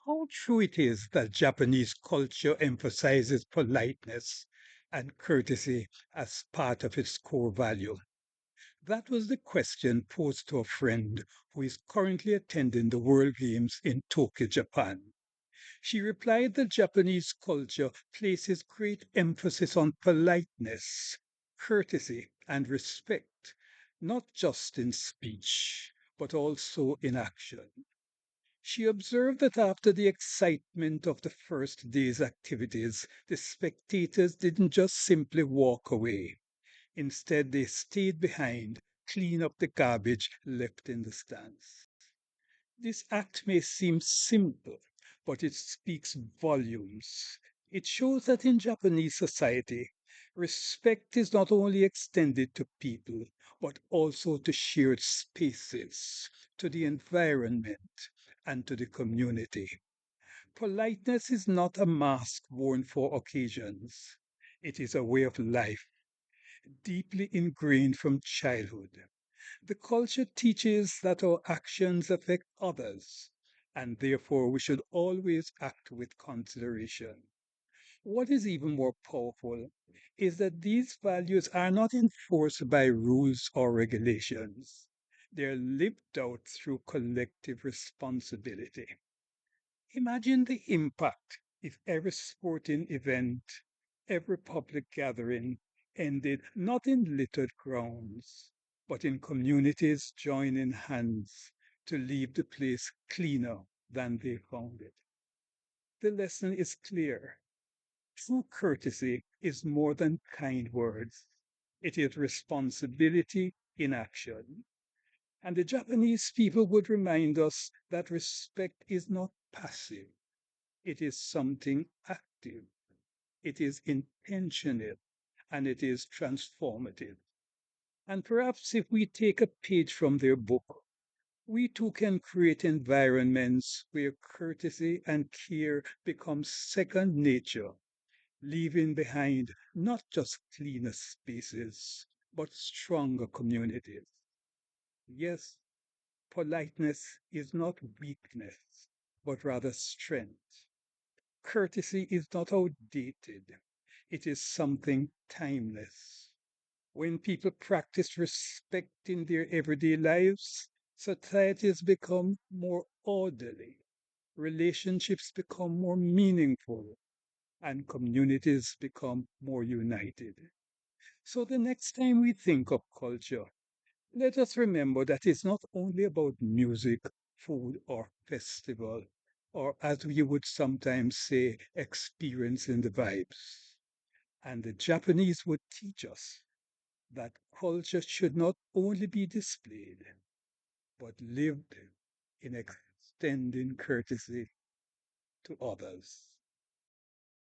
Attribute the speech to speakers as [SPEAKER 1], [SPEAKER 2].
[SPEAKER 1] How true it is that Japanese culture emphasizes politeness and courtesy as part of its core value. That was the question posed to a friend who is currently attending the World Games in Tokyo, Japan. She replied that Japanese culture places great emphasis on politeness, courtesy, and respect, not just in speech, but also in action. She observed that after the excitement of the first day's activities, the spectators didn't just simply walk away. Instead, they stayed behind, clean up the garbage left in the stands. This act may seem simple, but it speaks volumes. It shows that in Japanese society, respect is not only extended to people, but also to shared spaces, to the environment, and to the community. Politeness is not a mask worn for occasions. It is a way of life, deeply ingrained from childhood. The culture teaches that our actions affect others, and therefore we should always act with consideration. What is even more powerful is that these values are not enforced by rules or regulations. They're lived out through collective responsibility. Imagine the impact if every sporting event, every public gathering ended not in littered grounds, but in communities joining hands to leave the place cleaner than they found it. The lesson is clear. True courtesy is more than kind words. It is responsibility in action. And the Japanese people would remind us that respect is not passive. It is something active. It is intentional and it is transformative. And perhaps if we take a page from their book, we too can create environments where courtesy and care become second nature, leaving behind not just cleaner spaces, but stronger communities. Yes, politeness is not weakness, but rather strength. Courtesy is not outdated, it is something timeless. When people practice respect in their everyday lives, societies become more orderly, relationships become more meaningful, and communities become more united. So the next time we think of culture, let us remember that it's not only about music, food, or festival, or as we would sometimes say, experiencing the vibes. And the Japanese would teach us that culture should not only be displayed, but lived in extending courtesy to others.